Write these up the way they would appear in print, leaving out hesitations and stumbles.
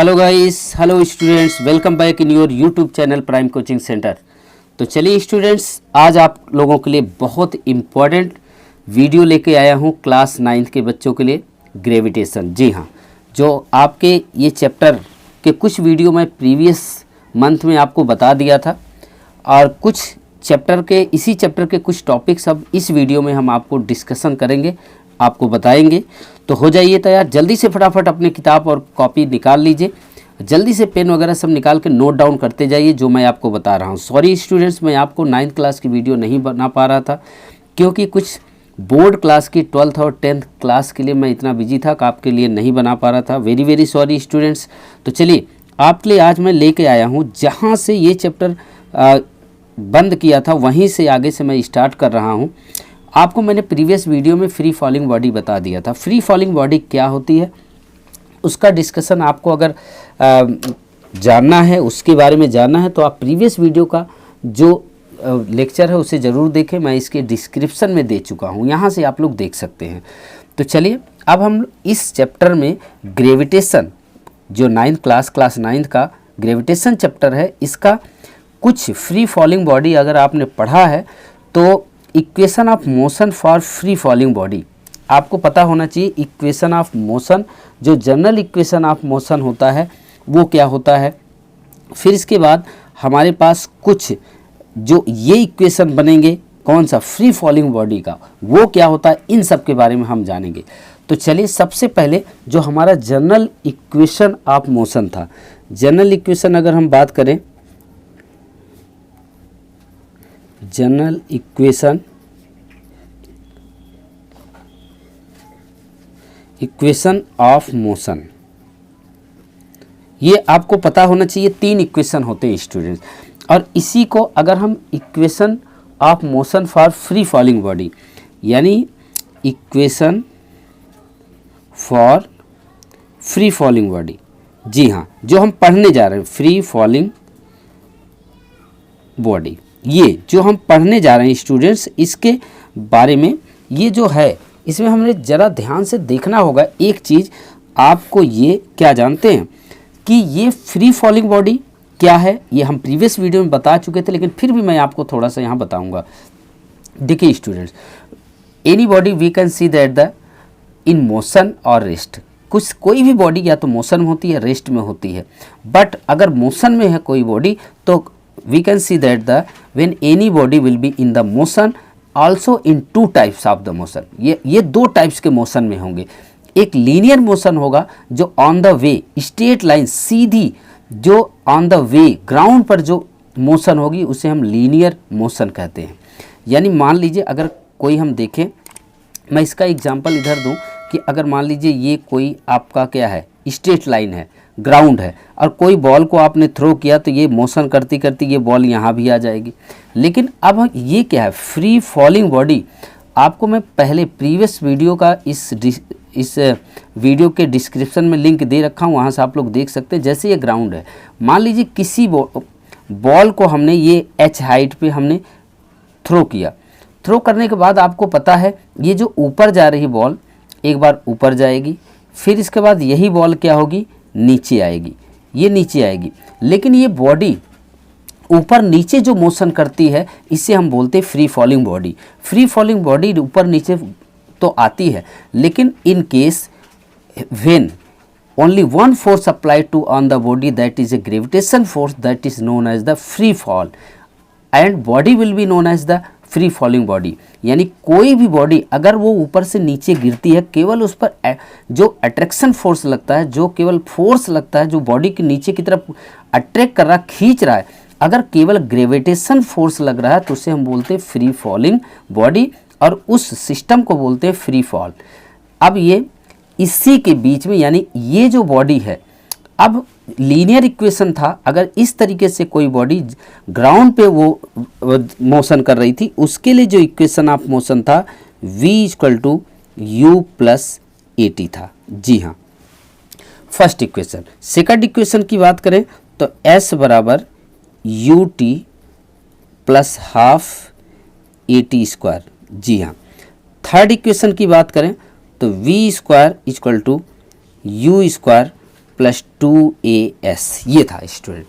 Hello guys, hello students, welcome back in your YouTube channel prime coaching centre. तो चलिए students, आज आप लोगों के लिए बहुत इम्पॉर्टेंट वीडियो लेके आया हूँ क्लास 9 के बच्चों के लिए, ग्रेविटेशन। जी हाँ, जो आपके ये चैप्टर के कुछ वीडियो मैं प्रीवियस मंथ में आपको बता दिया था और कुछ चैप्टर के इसी चैप्टर के कुछ टॉपिक्स अब इस वीडियो में हम आपको डिस्कशन करेंगे, आपको बताएंगे। तो हो जाइए तैयार, जल्दी से फटाफट अपने किताब और कॉपी निकाल लीजिए, जल्दी से पेन वगैरह सब निकाल के नोट डाउन करते जाइए जो मैं आपको बता रहा हूँ। सॉरी स्टूडेंट्स, मैं आपको 9th क्लास की वीडियो नहीं बना पा रहा था क्योंकि कुछ बोर्ड क्लास की 12th और 10th क्लास के लिए मैं इतना बिजी था कि आपके लिए नहीं बना पा रहा था। Very sorry students. तो चलिए, आपके लिए आज मैं लेके आया हूँ, जहाँ से ये चैप्टर बंद किया था वहीं से आगे से मैं स्टार्ट कर रहा हूँ। आपको मैंने प्रीवियस वीडियो में फ्री फॉलिंग बॉडी बता दिया था। फ्री फॉलिंग बॉडी क्या होती है उसका डिस्कशन आपको अगर जानना है, उसके बारे में जानना है, तो आप प्रीवियस वीडियो का जो लेक्चर है उसे ज़रूर देखें। मैं इसके डिस्क्रिप्शन में दे चुका हूँ, यहाँ से आप लोग देख सकते हैं। तो चलिए, अब हम इस चैप्टर में ग्रेविटेशन, जो 9th क्लास 9th का ग्रेविटेशन चैप्टर है, इसका कुछ फ्री फॉलिंग बॉडी अगर आपने पढ़ा है तो equation of motion for free falling body आपको पता होना चाहिए। इक्वेशन ऑफ मोशन, जो जनरल इक्वेशन ऑफ मोशन होता है वो क्या होता है। फिर इसके बाद हमारे पास कुछ जो ये इक्वेशन बनेंगे कौन सा, फ्री फॉलिंग बॉडी का, वो क्या होता है, इन सब के बारे में हम जानेंगे। तो चलिए, सबसे पहले जो हमारा जनरल इक्वेशन ऑफ मोशन था, जनरल इक्वेशन अगर हम बात करें, जनरल इक्वेशन ऑफ मोशन, ये आपको पता होना चाहिए। 3 इक्वेशन होते हैं स्टूडेंट्स, और इसी को अगर हम equation of motion for free falling body, यानी equation for free falling body, जी हाँ, जो हम पढ़ने जा रहे हैं, फ्री फॉलिंग बॉडी, ये जो हम पढ़ने जा रहे हैं स्टूडेंट्स, इसके बारे में ये जो है, इसमें हमने ज़रा ध्यान से देखना होगा। एक चीज़ आपको, ये क्या जानते हैं कि ये फ्री फॉलिंग बॉडी क्या है, ये हम प्रीवियस वीडियो में बता चुके थे, लेकिन फिर भी मैं आपको थोड़ा सा यहाँ बताऊँगा। देखिए students, any body we can see that the in motion और रेस्ट, कोई भी बॉडी या तो मोशन में होती है, रेस्ट में होती है। बट अगर मोशन में है कोई बॉडी तो we can see that the when any body will be in the motion also in 2 types of the motion, ये 2 टाइप्स के मोशन में होंगे। एक लीनियर मोशन होगा जो on the way, straight line, सीधी जो ऑन द वे ग्राउंड पर जो मोशन होगी उसे हम लीनियर मोशन कहते हैं। यानी मान लीजिए, अगर कोई हम देखें, मैं इसका एग्जांपल इधर दूं कि अगर मान लीजिए ये कोई आपका क्या है, स्ट्रेट लाइन है, ग्राउंड है, और कोई बॉल को आपने थ्रो किया तो ये मोशन करती करती ये बॉल यहाँ भी आ जाएगी। लेकिन अब ये क्या है, फ्री फॉलिंग बॉडी। आपको मैं पहले प्रीवियस वीडियो का इस वीडियो के डिस्क्रिप्शन में लिंक दे रखा हूँ, वहाँ से आप लोग देख सकते हैं। जैसे ये ग्राउंड है, मान लीजिए किसी बॉल को हमने ये h हाइट पे हमने थ्रो किया। थ्रो करने के बाद आपको पता है ये जो ऊपर जा रही बॉल एक बार ऊपर जाएगी, फिर इसके बाद यही बॉल क्या होगी, नीचे आएगी, ये नीचे आएगी। लेकिन ये बॉडी ऊपर नीचे जो मोशन करती है इसे हम बोलते हैं free falling body. Free falling body ऊपर नीचे तो आती है, लेकिन in case when only one force apply to on the body, that is a gravitation force, that is known as the free fall, and body will be known as the free falling body. यानी कोई भी body अगर वो ऊपर से नीचे गिरती है, केवल उस पर जो अट्रैक्शन फोर्स लगता है, जो केवल फोर्स लगता है जो बॉडी के नीचे की तरफ अट्रैक्ट कर रहा है, खींच रहा है, अगर केवल ग्रेविटेशन फोर्स लग रहा है तो उसे हम बोलते हैं फ्री फॉलिंग बॉडी, और उस सिस्टम को बोलते हैं फ्री फॉल। अब ये इसी के बीच में, यानी ये जो बॉडी है, अब लीनियर इक्वेशन था, अगर इस तरीके से कोई बॉडी ग्राउंड पे वो मोशन कर रही थी, उसके लिए जो इक्वेशन ऑफ मोशन था v = u + at था। जी हाँ, फर्स्ट इक्वेशन। सेकंड इक्वेशन की बात करें तो s = ut + ½ at²। जी हाँ, थर्ड इक्वेशन की बात करें तो v² = u² प्लस 2as ये था स्टूडेंट।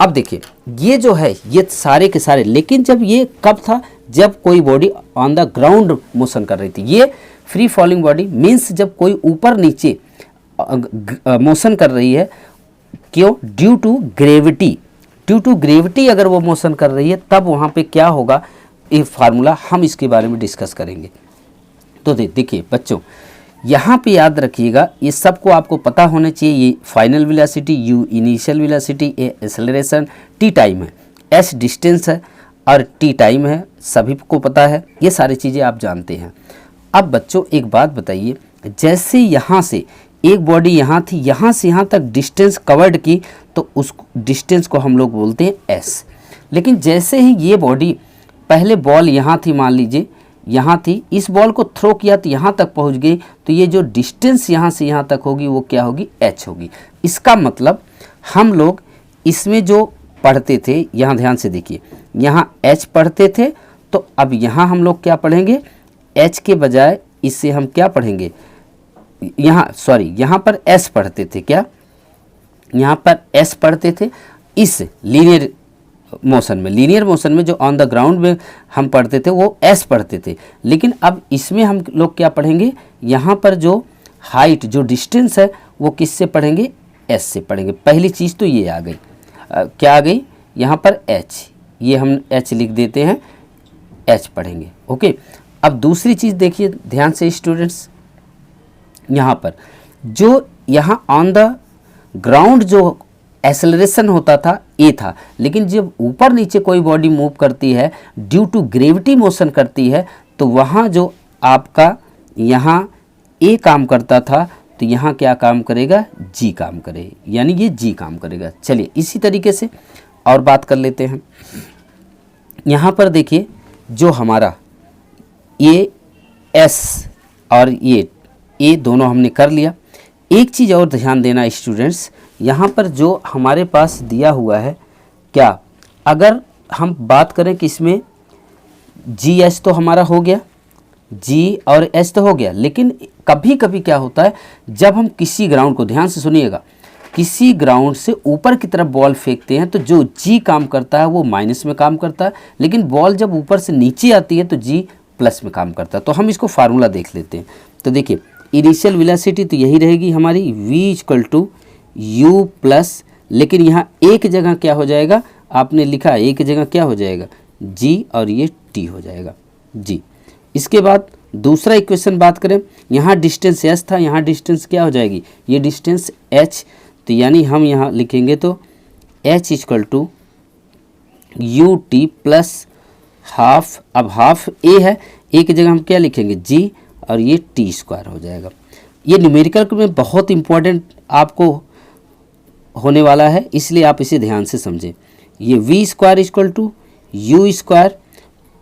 अब देखिए ये जो है ये सारे के सारे, लेकिन जब ये कब था, जब कोई body on the ground motion कर रही थी। ये फ्री फॉलिंग बॉडी मीन्स जब कोई ऊपर नीचे मोशन कर रही है, क्यों? Due to gravity. Due to gravity अगर वो मोशन कर रही है तब वहाँ पे क्या होगा, ये फार्मूला हम इसके बारे में डिस्कस करेंगे। तो देखिए बच्चों, यहाँ पे याद रखिएगा, ये सबको आपको पता होना चाहिए। ये final velocity, you initial velocity, A acceleration, T time है, एस डिस्टेंस है और टी टाइम है, सभी को पता है, ये सारी चीज़ें आप जानते हैं। अब बच्चों एक बात बताइए, जैसे यहाँ से एक बॉडी यहाँ थी, यहाँ से यहाँ तक डिस्टेंस कवर्ड की, तो उस डिस्टेंस को हम लोग बोलते हैं एस। लेकिन जैसे ही ये बॉडी, पहले बॉल यहाँ थी, मान लीजिए यहाँ थी, इस बॉल को थ्रो किया तो यहाँ तक पहुँच गई, तो ये जो डिस्टेंस यहाँ से यहाँ तक होगी वो क्या होगी, एच होगी। इसका मतलब हम लोग इसमें जो पढ़ते थे, यहाँ ध्यान से देखिए, यहाँ एच पढ़ते थे, तो अब यहाँ हम लोग क्या पढ़ेंगे, एच के बजाय इससे हम क्या पढ़ेंगे, यहाँ पर एस पढ़ते थे, क्या यहाँ पर एस पढ़ते थे। इस लीनियर मोशन में जो ऑन द ग्राउंड में हम पढ़ते थे वो एस पढ़ते थे, लेकिन अब इसमें हम लोग क्या पढ़ेंगे, यहाँ पर जो हाइट, जो डिस्टेंस है वो किससे पढ़ेंगे, एस से पढ़ेंगे। पहली चीज़ तो ये आ गई, क्या आ गई, यहाँ पर एच, ये हम एच लिख देते हैं, एच पढ़ेंगे। ओके, अब दूसरी चीज़ देखिए ध्यान से स्टूडेंट्स, यहाँ पर जो यहाँ ऑन द ग्राउंड जो एक्सेलरेशन होता था ए था, लेकिन जब ऊपर नीचे कोई बॉडी मूव करती है, ड्यू टू ग्रेविटी मोशन करती है, तो वहाँ जो आपका यहाँ ए काम करता था, तो यहाँ क्या काम करेगा, जी काम करेगा, यानी ये जी काम करेगा। चलिए इसी तरीके से और बात कर लेते हैं। यहाँ पर देखिए जो हमारा ये एस और ये ए दोनों हमने कर लिया। एक चीज़ और ध्यान देना स्टूडेंट्स, यहाँ पर जो हमारे पास दिया हुआ है, क्या अगर हम बात करें कि इसमें जी एस तो हमारा हो गया, जी और एस तो हो गया, लेकिन कभी कभी क्या होता है, जब हम किसी ग्राउंड को, ध्यान से सुनिएगा, किसी ग्राउंड से ऊपर की तरफ बॉल फेंकते हैं तो जो जी काम करता है वो माइनस में काम करता है, लेकिन बॉल जब ऊपर से नीचे आती है तो जी प्लस में काम करता है। तो हम इसको फार्मूला देख लेते हैं। तो देखिए इनिशियल वेलोसिटी तो यही रहेगी हमारी, v equal to U plus, लेकिन यहाँ एक जगह क्या हो जाएगा, आपने लिखा एक जगह क्या हो जाएगा, g और ये t हो जाएगा g। इसके बाद दूसरा इक्वेशन बात करें, यहाँ डिस्टेंस s था, यहाँ डिस्टेंस क्या हो जाएगी, ये डिस्टेंस h, तो यानी हम यहाँ लिखेंगे तो h equal to U T plus half, अब हाफ a है, a की जगह हम क्या लिखेंगे g और ये टी स्क्वायर हो जाएगा। ये न्यूमेरिकल में बहुत इंपॉर्टेंट आपको होने वाला है, इसलिए आप इसे ध्यान से समझें। ये V square equal to U square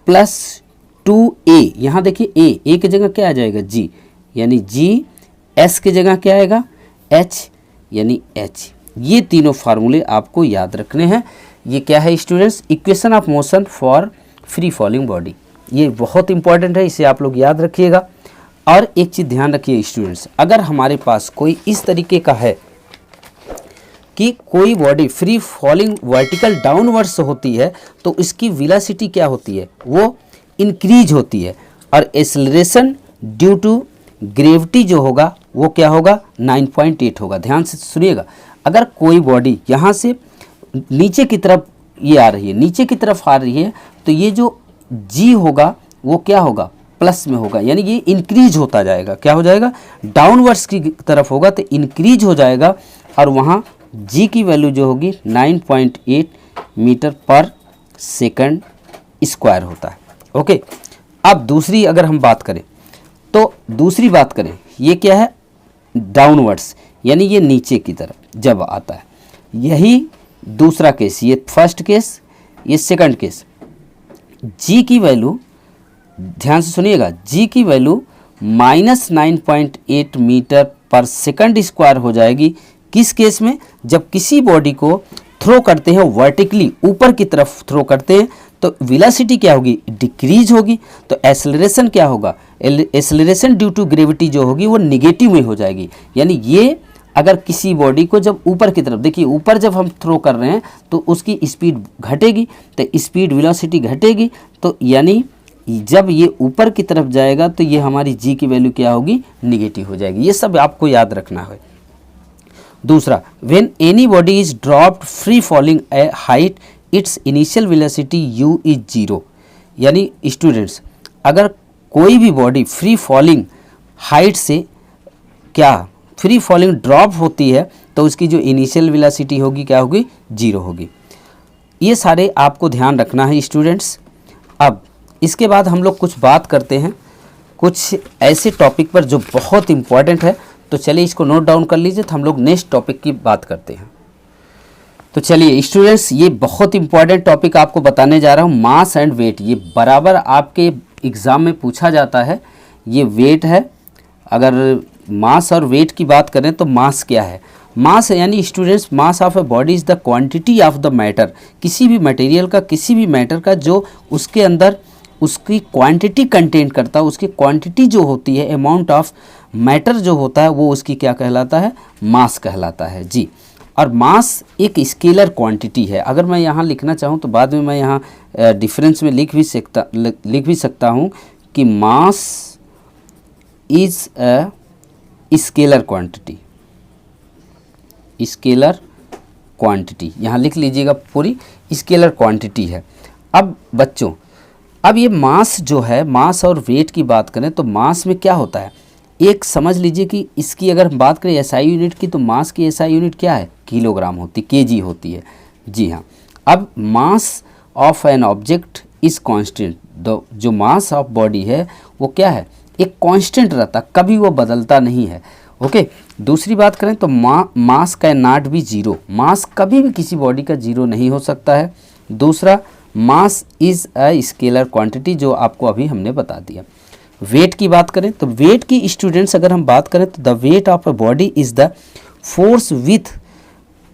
plus 2a, यहाँ देखिए a की जगह क्या आ जाएगा g, यानी g, s की जगह क्या आएगा h, यानी h। ये तीनों फार्मूले आपको याद रखने हैं। ये क्या है students, equation of motion for free falling body, ये बहुत इंपॉर्टेंट है, इसे आप लोग याद रखिएगा। और एक चीज़ ध्यान रखिए स्टूडेंट्स, अगर हमारे पास कोई इस तरीके का है कि कोई body free falling vertical downwards होती है, तो इसकी वेलोसिटी क्या होती है, वो इंक्रीज होती है, और एक्सेलरेशन ड्यू टू ग्रेविटी जो होगा वो क्या होगा, 9.8 होगा। ध्यान से सुनिएगा, अगर कोई बॉडी यहाँ से नीचे की तरफ ये आ रही है, नीचे की तरफ आ रही है, तो ये जो जी होगा वो क्या होगा, प्लस में होगा, यानी ये इंक्रीज होता जाएगा। क्या हो जाएगा, डाउनवर्ड्स की तरफ होगा तो इंक्रीज हो जाएगा, और वहाँ जी की वैल्यू जो होगी 9.8 मीटर पर सेकंड स्क्वायर होता है। ओके, अब दूसरी अगर हम बात करें, तो दूसरी बात करें, ये क्या है, डाउनवर्ड्स, यानी ये नीचे की तरफ जब आता है। यही दूसरा केस, ये फर्स्ट केस, ये सेकंड केस। जी की वैल्यू, ध्यान से सुनिएगा, जी की वैल्यू -9.8 मीटर पर सेकंड स्क्वायर हो जाएगी। किस केस में, जब किसी बॉडी को थ्रो करते हैं वर्टिकली, ऊपर की तरफ थ्रो करते हैं, तो वेलोसिटी क्या होगी, डिक्रीज होगी, तो एक्सेलरेशन क्या होगा, एक्सेलरेशन ड्यू टू ग्रेविटी जो होगी वो निगेटिव में हो जाएगी, यानी ये अगर किसी बॉडी को जब ऊपर की तरफ, देखिए ऊपर जब हम थ्रो कर रहे हैं तो उसकी स्पीड घटेगी, तो स्पीड वेलोसिटी घटेगी, तो यानी जब ये ऊपर की तरफ जाएगा तो ये हमारी जी की वैल्यू क्या होगी, निगेटिव हो जाएगी। ये सब आपको याद रखना है। दूसरा, when any body is dropped free falling A height it's initial velocity u is 0। यानी स्टूडेंट्स, अगर कोई भी बॉडी फ्री फॉलिंग हाइट से क्या फ्री फॉलिंग ड्रॉप होती है तो उसकी जो इनिशियल वेलोसिटी होगी क्या होगी, 0 होगी। ये सारे आपको ध्यान रखना है स्टूडेंट्स। अब इसके बाद हम लोग कुछ बात करते हैं कुछ ऐसे टॉपिक पर जो बहुत इम्पॉर्टेंट है, तो चलिए इसको नोट डाउन कर लीजिए, तो हम लोग नेक्स्ट टॉपिक की बात करते हैं। तो चलिए स्टूडेंट्स, ये बहुत इंपॉर्टेंट टॉपिक आपको बताने जा रहा हूँ, मास एंड वेट। ये बराबर आपके एग्ज़ाम में पूछा जाता है। ये वेट है, अगर मास और वेट की बात करें तो मास क्या है, मास यानी students, mass of a body is the quantity of the matter, किसी भी मटेरियल का, किसी भी मैटर का जो उसके अंदर उसकी क्वांटिटी कंटेन करता है, उसकी क्वांटिटी जो होती है, अमाउंट ऑफ मैटर जो होता है, वो उसकी क्या कहलाता है, मास कहलाता है जी। और मास एक स्केलर क्वांटिटी है। अगर मैं यहाँ लिखना चाहूँ तो बाद में मैं यहाँ डिफरेंस में लिख भी सकता हूँ कि mass is a scalar quantity, scalar quantity यहाँ लिख लीजिएगा, पूरी स्केलर क्वांटिटी है। अब बच्चों, अब ये मास जो है, मास और वेट की बात करें तो मास में क्या होता है, एक समझ लीजिए कि इसकी अगर हम बात करें एसआई यूनिट की, तो मास की एसआई यूनिट क्या है, किलोग्राम होती, केजी होती है। जी हाँ। अब मास of an object is constant, जो मास ऑफ बॉडी है वो क्या है, एक कांस्टेंट रहता, कभी वो बदलता नहीं है। ओके। दूसरी बात करें तो mass can not be zero, mass कभी भी किसी बॉडी का जीरो नहीं हो सकता है। दूसरा, mass is a scalar quantity, जो आपको अभी हमने बता दिया। वेट की बात करें तो वेट की स्टूडेंट्स अगर हम बात करें तो the weight of a body is the force which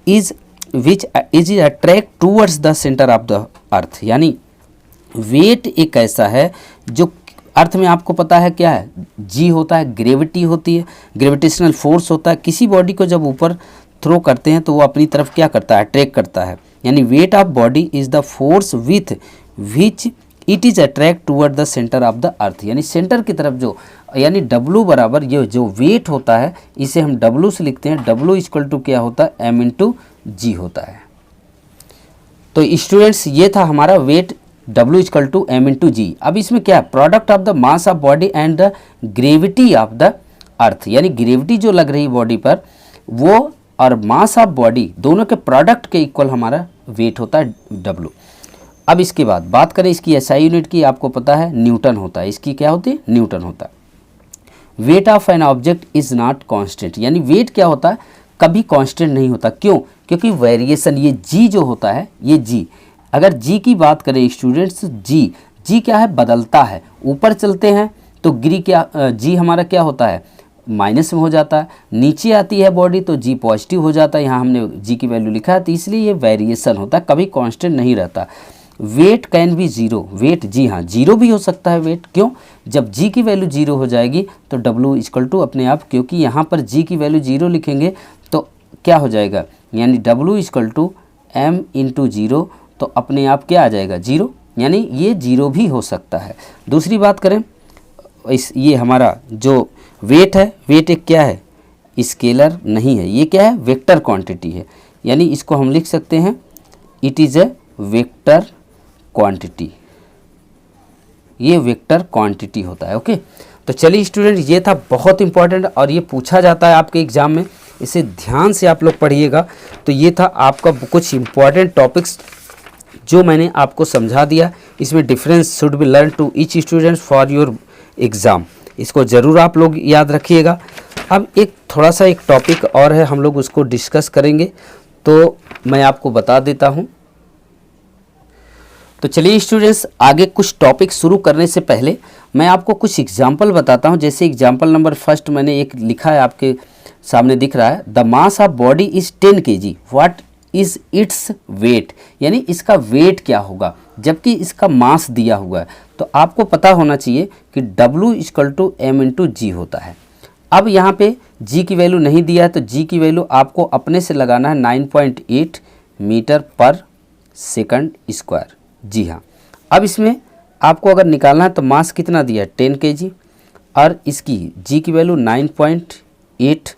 is attract towards the centre of the earth. यानी वेट एक ऐसा है जो अर्थ में आपको पता है क्या है, जी होता है, ग्रेविटी होती है, ग्रेविटेशनल फोर्स होता है। किसी बॉडी को जब ऊपर थ्रो करते हैं तो वो अपनी तरफ क्या करता है, अट्रैक्ट करता है। यानी weight of body is the force with which it is attract toward the centre of the earth. यानी सेंटर की तरफ जो, यानी W बराबर ये जो वेट होता है इसे हम W से लिखते हैं। W इक्वल टू क्या होता है, M इंटू जी होता है। तो स्टूडेंट्स, ये था हमारा weight, W equal to M into g. अब इसमें क्या है, product of the mass of body and the gravity of the earth. यानी ग्रेविटी जो लग रही बॉडी पर वो और मास ऑफ बॉडी दोनों के प्रोडक्ट के इक्वल हमारा वेट होता है W। अब इसके बाद बात करें इसकी एसआई यूनिट की, आपको पता है न्यूटन होता है। इसकी क्या होती है, न्यूटन होता है। Weight of an object is not constant, यानी वेट क्या होता है, कभी कांस्टेंट नहीं होता। क्यों, क्योंकि वेरिएशन, ये जी जो होता है, ये जी, अगर जी की बात करें स्टूडेंट्स, जी क्या है, बदलता है। ऊपर चलते हैं तो जी हमारा क्या होता है, माइनस में हो जाता है। नीचे आती है बॉडी तो जी पॉजिटिव हो जाता है। यहाँ हमने जी की वैल्यू लिखा है, तो इसलिए ये वेरिएशन होता है, कभी कांस्टेंट नहीं रहता। Weight can be zero, weight जी हाँ जीरो भी हो सकता है वेट। क्यों, जब जी की वैल्यू जीरो हो जाएगी तो W इक्वल टू अपने आप, क्योंकि यहाँ पर जी की वैल्यू जीरो लिखेंगे तो क्या हो जाएगा, यानी W equal to M into zero, तो अपने आप क्या आ जाएगा, जीरो। यानी ये जीरो भी हो सकता है। दूसरी बात करें, ये हमारा जो वेट है, वेट एक क्या है, स्केलर नहीं है, ये क्या है, वेक्टर क्वांटिटी है। यानी इसको हम लिख सकते हैं it is a vector quantity, ये वेक्टर क्वांटिटी होता है। ओके। तो चलिए स्टूडेंट, ये था बहुत इंपॉर्टेंट और ये पूछा जाता है आपके एग्जाम में, इसे ध्यान से आप लोग पढ़िएगा। तो ये था आपका कुछ इंपॉर्टेंट टॉपिक्स जो मैंने आपको समझा दिया। इसमें difference should be learn to each student for your exam, इसको ज़रूर आप लोग याद रखिएगा। अब एक थोड़ा सा एक टॉपिक और है, हम लोग उसको डिस्कस करेंगे, तो मैं आपको बता देता हूँ। तो चलिए स्टूडेंट्स, आगे कुछ टॉपिक शुरू करने से पहले मैं आपको कुछ एग्जाम्पल बताता हूँ। जैसे एग्जाम्पल नंबर फर्स्ट मैंने एक लिखा है, आपके सामने दिख रहा है, the mass of body is 10 kg, what is its weight. यानी इसका वेट क्या होगा, जबकि इसका मास दिया हुआ है। तो आपको पता होना चाहिए कि W equal to M into g होता है। अब यहाँ पे जी की वैल्यू नहीं दिया है तो जी की वैल्यू आपको अपने से लगाना है 9.8 मीटर पर सेकंड स्क्वायर। जी हाँ, अब इसमें आपको अगर निकालना है तो मास कितना दिया है 10 kg और इसकी जी की वैल्यू 9.8।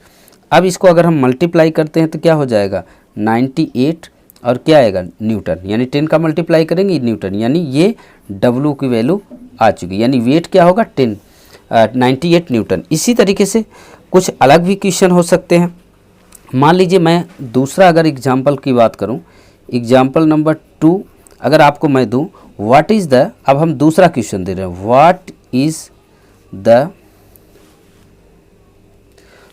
अब इसको अगर हम मल्टीप्लाई करते हैं तो क्या हो जाएगा 98 और क्या आएगा न्यूटन, यानी 10 का मल्टीप्लाई करेंगे न्यूटन, यानी ये डब्लू की वैल्यू आ चुकी, यानी वेट क्या होगा 98 न्यूटन। इसी तरीके से कुछ अलग भी क्वेश्चन हो सकते हैं। मान लीजिए मैं दूसरा अगर एग्जाम्पल की बात करूं, एग्जाम्पल नंबर 2 अगर आपको मैं दूं, व्हाट इज़ द, अब हम दूसरा क्वेश्चन दे रहे हैं, व्हाट इज़ द,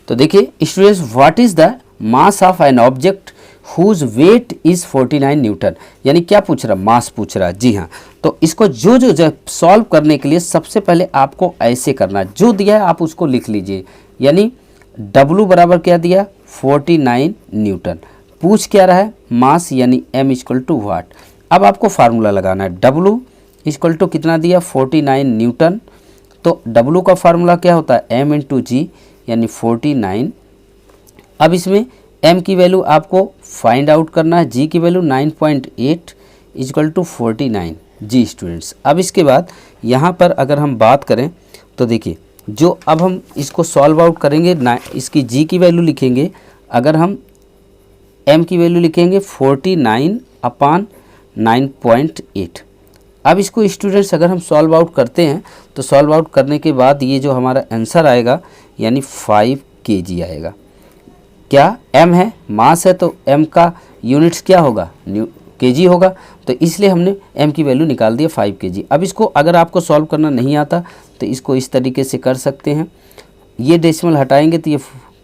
तो देखिए students, what is the mass of an object whose weight is 49 newton, यानी क्या पूछ रहा, मास पूछ रहा है। जी हाँ, तो इसको जो सॉल्व करने के लिए सबसे पहले आपको ऐसे करना है, जो दिया है आप उसको लिख लीजिए, यानी W बराबर क्या दिया 49 न्यूटन, पूछ क्या रहा है मास यानी M इक्वल टू वाट। अब आपको फार्मूला लगाना है, W इक्वल टू कितना दिया 49 न्यूटन, तो W का फार्मूला क्या होता है M इंटू जी यानी 49। अब इसमें M की वैल्यू आपको फाइंड आउट करना है, G की वैल्यू 9.8 इक्वल टू 49। जी स्टूडेंट्स, अब इसके बाद यहाँ पर अगर हम बात करें तो देखिए जो अब हम इसको सॉल्व आउट करेंगे ना, इसकी G की वैल्यू लिखेंगे, अगर हम M की वैल्यू लिखेंगे 49 अपान 9.8। अब इसको स्टूडेंट्स अगर हम सॉल्व आउट करते हैं तो सॉल्व आउट करने के बाद ये जो हमारा आंसर आएगा यानी 5 kg आएगा। क्या M है, मास है, तो M का यूनिट्स क्या होगा kg होगा, तो इसलिए हमने M की वैल्यू निकाल दिया 5 kg। अब इसको अगर आपको सॉल्व करना नहीं आता तो इसको इस तरीके से कर सकते हैं, ये डेसिमल हटाएंगे तो ये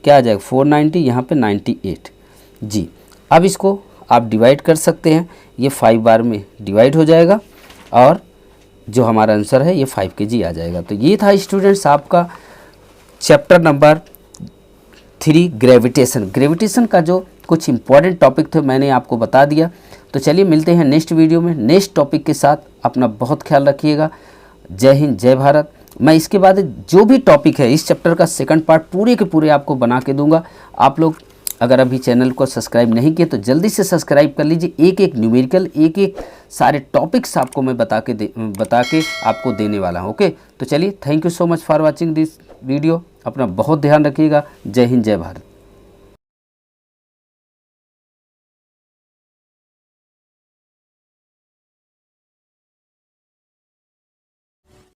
क्या आ जाएगा 490, यहाँ पे 98। जी, अब इसको आप डिवाइड कर सकते हैं, ये 5 बार में डिवाइड हो जाएगा और जो हमारा आंसर है ये 5 kg आ जाएगा। तो ये था स्टूडेंट्स आपका चैप्टर नंबर 3 ग्रेविटेशन। ग्रेविटेशन का जो कुछ इंपॉर्टेंट टॉपिक थे मैंने आपको बता दिया। तो चलिए मिलते हैं नेक्स्ट वीडियो में नेक्स्ट टॉपिक के साथ। अपना बहुत ख्याल रखिएगा। जय हिंद, जय भारत। मैं इसके बाद जो भी टॉपिक है इस चैप्टर का सेकंड पार्ट पूरे के पूरे आपको बना के दूंगा। आप लोग अगर अभी चैनल को सब्सक्राइब नहीं किए तो जल्दी से सब्सक्राइब कर लीजिए। एक एक न्यूमेरिकल, एक एक सारे टॉपिक्स आपको मैं बता के आपको देने वाला हूँ। ओके, तो चलिए, thank you so much for watching this video. अपना बहुत ध्यान रखिएगा। जय हिंद, जय भारत।